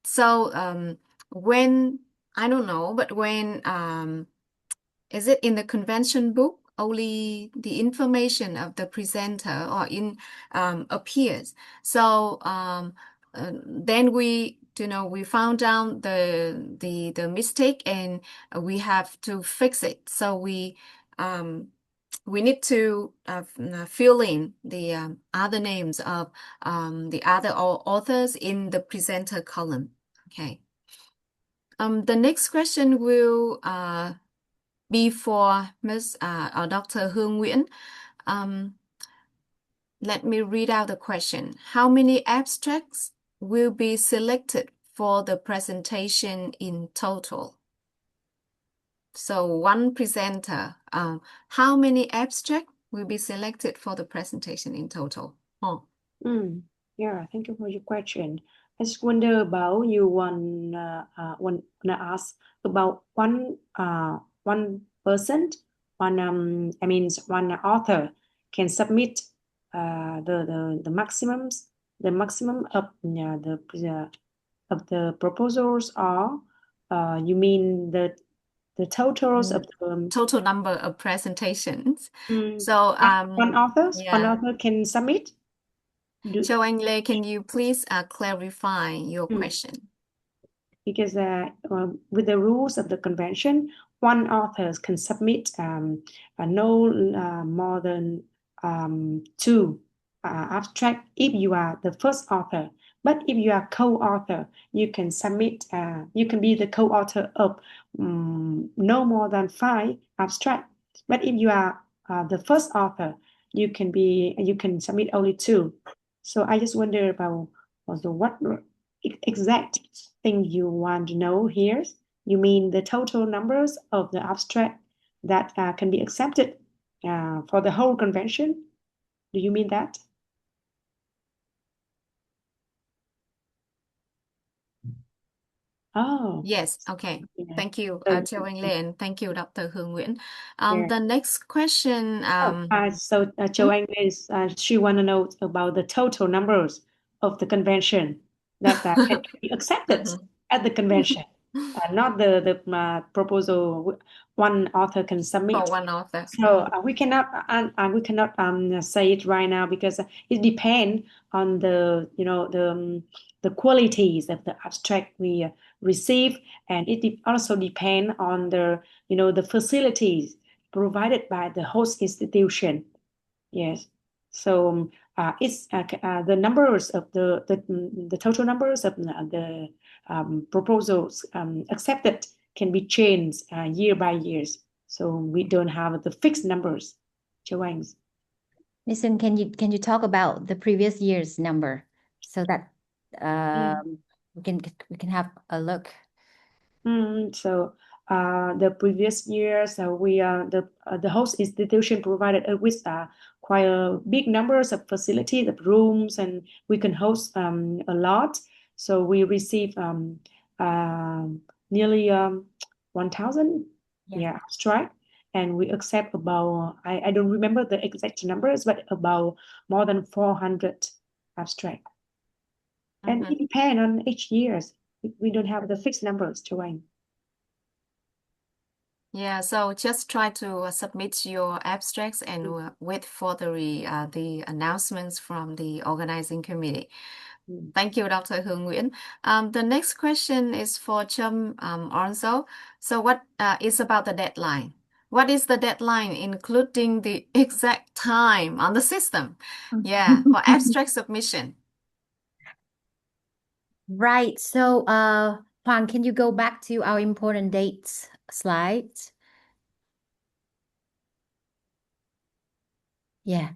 [SPEAKER 4] So when I don't know, but when is it in the convention book? Only the information of the presenter or in appears. So then we found out the mistake and we have to fix it. So we need to fill in the other names of the other authors in the presenter column. Okay. The next question will be for Ms. or Dr. Hương Nguyễn. Let me read out the question. How many abstracts will be selected for the presentation in total? So one presenter, how many abstracts will be selected for the presentation in total? Oh.
[SPEAKER 5] Yeah, thank you for your question. I just wonder about you wanna ask about one person, one author can submit the maximum of the proposals, or you mean the totals of the
[SPEAKER 4] total number of presentations. So
[SPEAKER 5] one author can submit.
[SPEAKER 4] So Anh Lê, can you please clarify your question?
[SPEAKER 5] Because with the rules of the convention, one author can submit no more than two abstract if you are the first author. But if you are co-author, you can submit, you can be the co-author of no more than 5 abstracts. But if you are the first author, you can submit only 2. So I just wonder about also what exact thing you want to know here. You mean the total numbers of the abstract that can be accepted for the whole convention? Do you mean that? Oh,
[SPEAKER 4] Yes, okay.
[SPEAKER 5] yeah.
[SPEAKER 4] Thank you,
[SPEAKER 5] So,
[SPEAKER 4] Châu Anh Lê, and thank you, Dr. Hương Nguyễn.
[SPEAKER 5] yeah.
[SPEAKER 4] The next question,
[SPEAKER 5] So Châu Anh is she want to know about the total numbers of the convention that can be accepted at the convention, not the proposal one author can submit.
[SPEAKER 4] for one author.
[SPEAKER 5] So we cannot say it right now because it depends on the the qualities of the abstract we receive, and it also depends on the the facilities provided by the host institution. Yes. So it's the numbers of the total numbers of the proposals accepted can be changed year by years. So we don't have the fixed numbers. Châu Anh.
[SPEAKER 7] Listen, can you talk about the previous year's number so that we can have a look?
[SPEAKER 5] So the previous years, the host institution provided us with quite a big numbers of facilities, of rooms, and we can host a lot. So we receive nearly 1,000 abstract, and we accept about I don't remember the exact numbers, but about more than 400 abstract. And it depends on each years. We don't have the fixed numbers, Joanne.
[SPEAKER 4] Yeah, so just try to submit your abstracts and wait for the announcements from the organizing committee. Thank you, Dr. Hương Nguyễn. The next question is for Trâm also. So what is about the deadline? What is the deadline, including the exact time on the system? Yeah, for abstract submission.
[SPEAKER 7] Right. So, Hoàng, can you go back to our important dates slide? Yeah.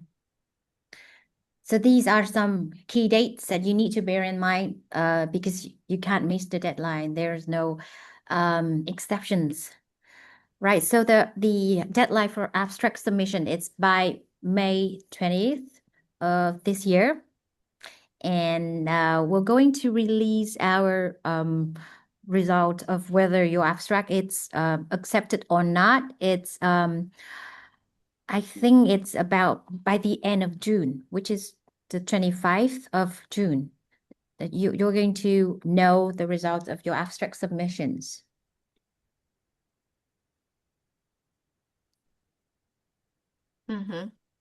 [SPEAKER 7] So these are some key dates that you need to bear in mind because you can't miss the deadline. There's no exceptions. Right. So the deadline for abstract submission is by May 20th of this year. And we're going to release our result of whether your abstract is accepted or not. It's I think it's about by the end of June, which is the 25th of June, that you're going to know the results of your abstract submissions.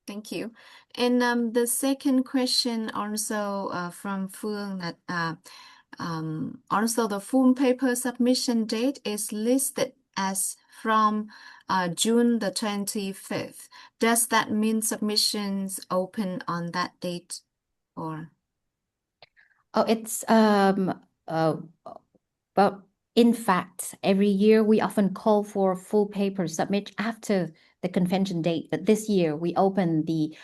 [SPEAKER 4] Thank you. And the second question also from Phương that also the full paper submission date is listed as from June the 25th. Does that mean submissions open on that date or?
[SPEAKER 7] Oh, it's but in fact, every year we often call for full paper submit after the convention date. But this year we open the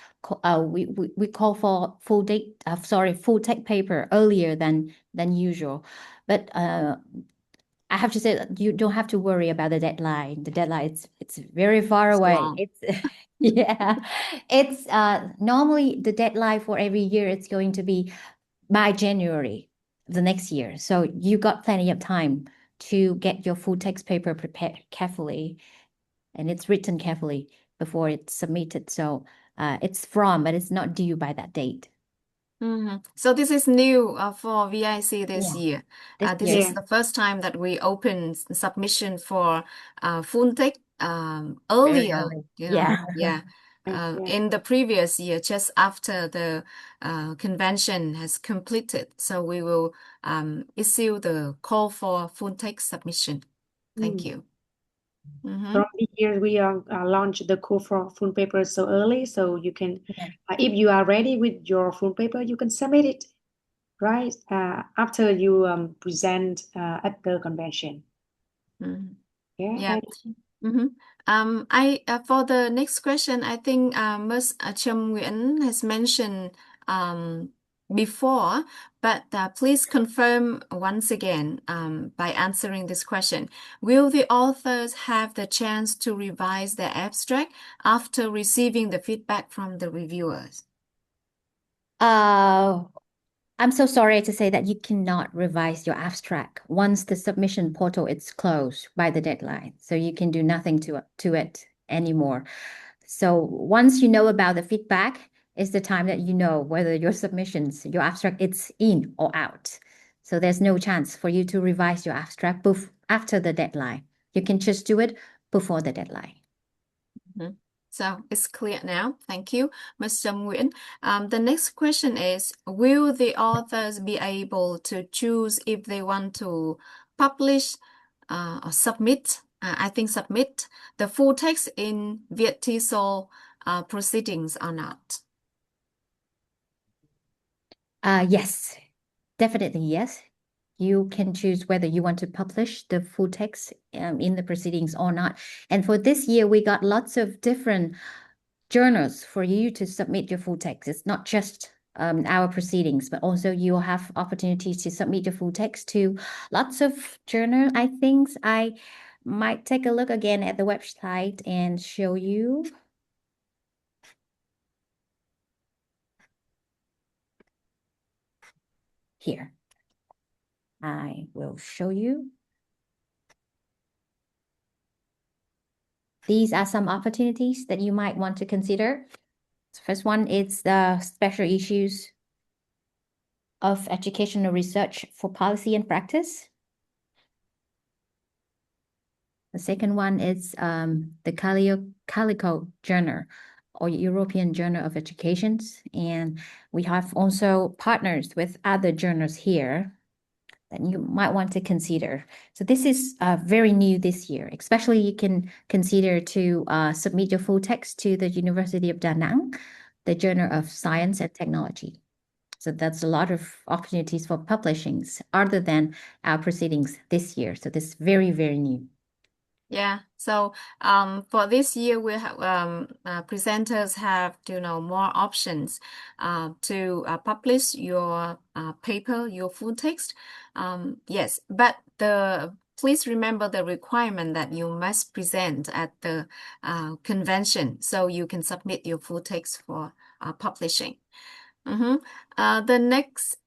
[SPEAKER 7] we call for full text paper earlier than usual. But I have to say that you don't have to worry about the deadline. The deadline it's very far away.
[SPEAKER 4] Long.
[SPEAKER 7] It's yeah. It's normally the deadline for every year it's going to be by January the next year. So you got plenty of time to get your full text paper prepared carefully, and it's written carefully before it's submitted. So it's from, but it's not due by that date.
[SPEAKER 4] So this is new for VIC this year. This
[SPEAKER 7] year.
[SPEAKER 4] is the first time that we open submission for full text earlier.
[SPEAKER 7] early.
[SPEAKER 4] You know,
[SPEAKER 7] Yeah.
[SPEAKER 4] in the previous year, just after the convention has completed. So we will issue the call for full text submission. Thank you.
[SPEAKER 5] From this year, we launched the call for full paper so early, so you can, if you are ready with your full paper, you can submit it right? After you present at the convention.
[SPEAKER 4] Mhm.
[SPEAKER 5] Yeah.
[SPEAKER 4] Yeah.
[SPEAKER 5] And
[SPEAKER 4] For the next question, I think Ms. Trâm Nguyễn has mentioned before, but please confirm once again by answering this question. Will the authors have the chance to revise their abstract after receiving the feedback from the reviewers?
[SPEAKER 7] I'm so sorry to say that you cannot revise your abstract once the submission portal is closed by the deadline. So you can do nothing to it anymore. So once you know about the feedback, is the time that you know whether your submissions, your abstract, it's in or out. So there's no chance for you to revise your abstract after the deadline. You can just do it before the deadline.
[SPEAKER 4] Mhm. So it's clear now. Thank you, Mr. Nguyen. The next question is, will the authors be able to choose if they want to publish or submit, submit the full text in VietTESOL proceedings or not?
[SPEAKER 7] Yes, definitely yes. You can choose whether you want to publish the full text in the proceedings or not. And for this year, we got lots of different journals for you to submit your full text. It's not just our proceedings, but also you'll have opportunities to submit your full text to lots of journal. I think I might take a look again at the website and show you. Here, I will show you. These are some opportunities that you might want to consider. The first one is the special issues of educational research for policy and practice. The second one is the Calico Journal or European Journal of Education. And we have also partners with other journals here that you might want to consider. So this is very new this year. Especially you can consider to submit your full text to the University of Da Nang, the Journal of Science and Technology. So that's a lot of opportunities for publishings other than our proceedings this year. So this is very, very new.
[SPEAKER 4] Yeah, so for this year, we have presenters have more options to publish your paper, your full text. Yes, but please remember the requirement that you must present at the convention so you can submit your full text for publishing. The next,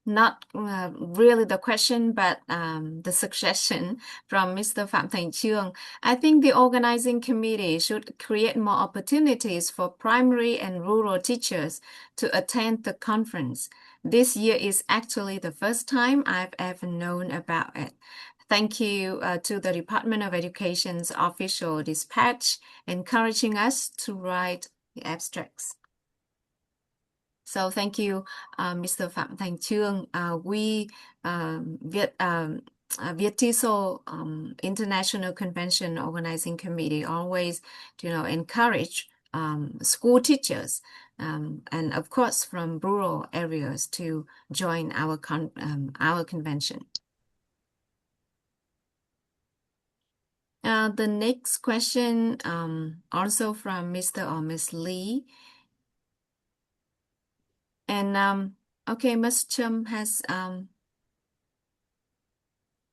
[SPEAKER 4] not really the question, but the suggestion from Mr. Phạm Thành Chương. I think the organizing committee should create more opportunities for primary and rural teachers to attend the conference. This year is actually the first time I've ever known about it. Thank you to the Department of Education's official dispatch, encouraging us to write the abstracts. So thank you, Mr. Phạm Thành Chương. VietTESOL International Convention Organizing Committee always, encourage school teachers and of course from rural areas to join our convention. The next question, also from Mr. or Ms. Lee. And okay, Ms. Trâm has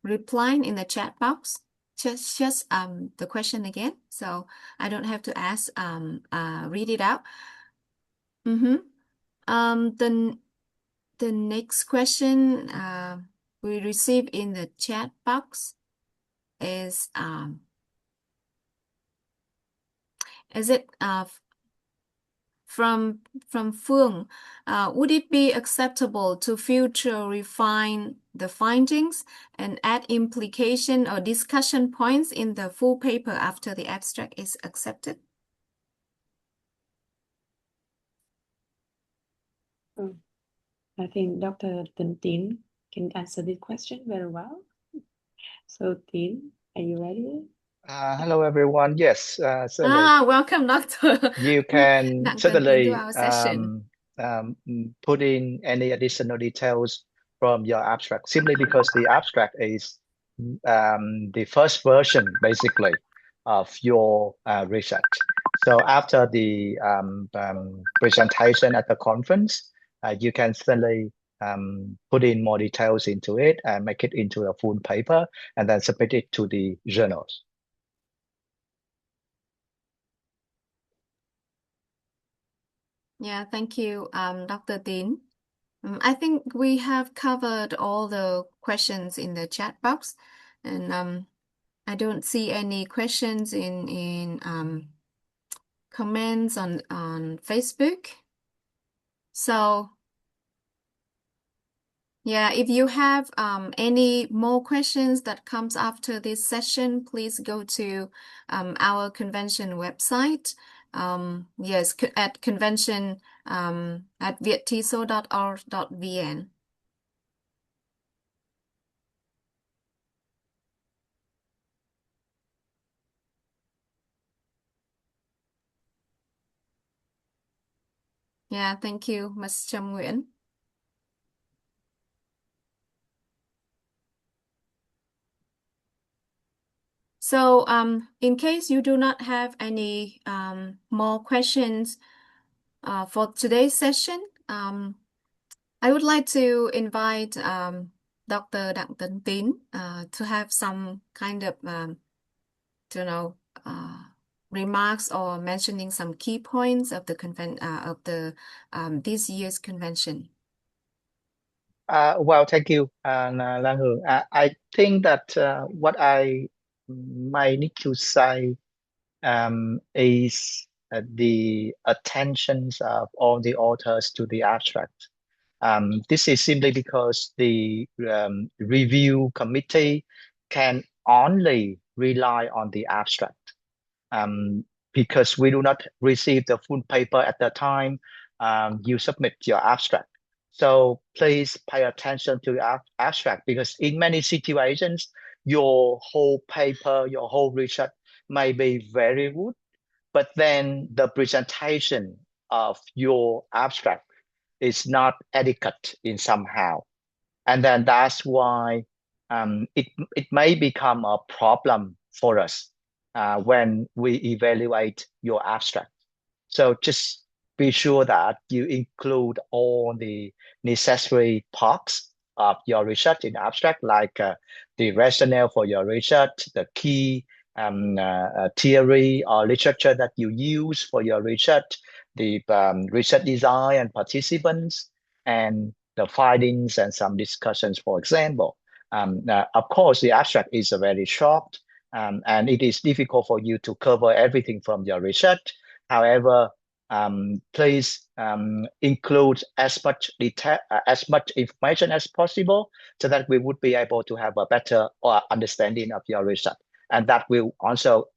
[SPEAKER 4] replied in the chat box. Just the question again, so I don't have to ask. Read it out. The next question we received in the chat box is it from Phương, would it be acceptable to future refine the findings and add implication or discussion points in the full paper after the abstract is accepted?
[SPEAKER 5] I think Dr. Tin can answer this question very well. So Tin, are you ready?
[SPEAKER 8] Hello everyone. Yes, certainly.
[SPEAKER 4] Welcome, Doctor.
[SPEAKER 8] You can
[SPEAKER 4] Doctor
[SPEAKER 8] certainly
[SPEAKER 4] into our session.
[SPEAKER 8] put in any additional details from your abstract, simply because the abstract is the first version, basically, of your research. So after the presentation at the conference, you can certainly put in more details into it and make it into a full paper and then submit it to the journals.
[SPEAKER 4] Yeah, thank you, Dr. Tin. I think we have covered all the questions in the chat box, and I don't see any questions in comments on Facebook. So yeah, if you have any more questions that comes after this session, please go to our convention website. Yes, at convention at viettesol.org.vn. Yeah, thank you, Ms. Trâm Nguyễn. So in case you do not have any more questions for today's session, I would like to invite Dr. Đặng Tấn Tín to have some kind of, remarks or mentioning some key points of the this year's convention.
[SPEAKER 8] Well, thank you, Lan Hương. I think that what I might need to say is the attentions of all the authors to the abstract. This is simply because the review committee can only rely on the abstract because we do not receive the full paper at the time you submit your abstract. So please pay attention to the abstract, because in many situations, your whole paper, your whole research may be very good, but then the presentation of your abstract is not adequate in somehow. And then that's why it may become a problem for us when we evaluate your abstract. So just be sure that you include all the necessary parts of your research in abstract, like the rationale for your research, the key theory or literature that you use for your research, the research design and participants, and the findings and some discussions, for example. Of course, the abstract is very short, and it is difficult for you to cover everything from your research. However, please include as much detail, as much information as possible, so that we would be able to have a better understanding of your research, and that will also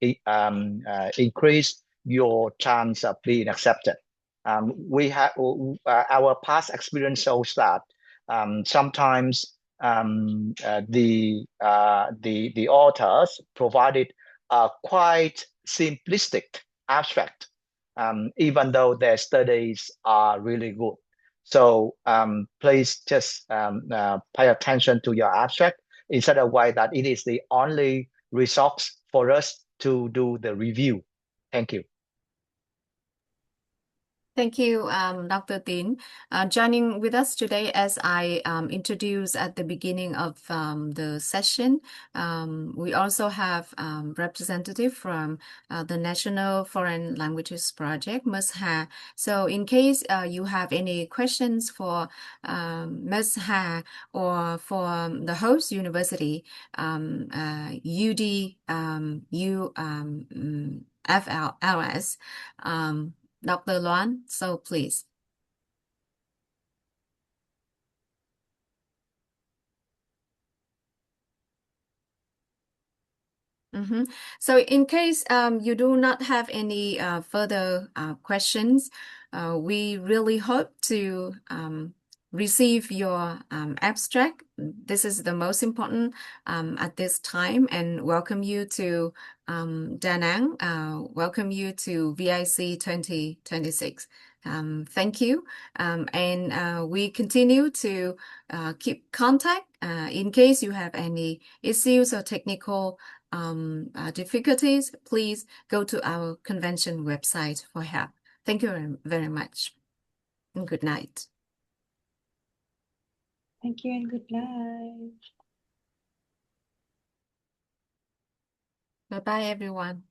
[SPEAKER 8] increase your chance of being accepted. We have our past experience shows that sometimes the authors provided a quite simplistic abstract, even though their studies are really good. So please just pay attention to your abstract in such a way that it is the only resource for us to do the review. Thank you.
[SPEAKER 4] Thank you, Dr. Tin. Joining with us today, as I introduced at the beginning of the session, we also have representative from the National Foreign Languages Project, Ms. Hà. So in case you have any questions for Ms. Hà or for the host university, FLS, Dr. Loan, so please. So in case you do not have any further questions, we really hope to receive your abstract. This is the most important at this time, and welcome you to Da Nang, welcome you to VIC 2026. Thank you. And we continue to keep contact in case you have any issues or technical difficulties. Please go to our convention website for help. Thank you very much, and good night.
[SPEAKER 5] Thank you and good night.
[SPEAKER 4] Bye-bye, everyone.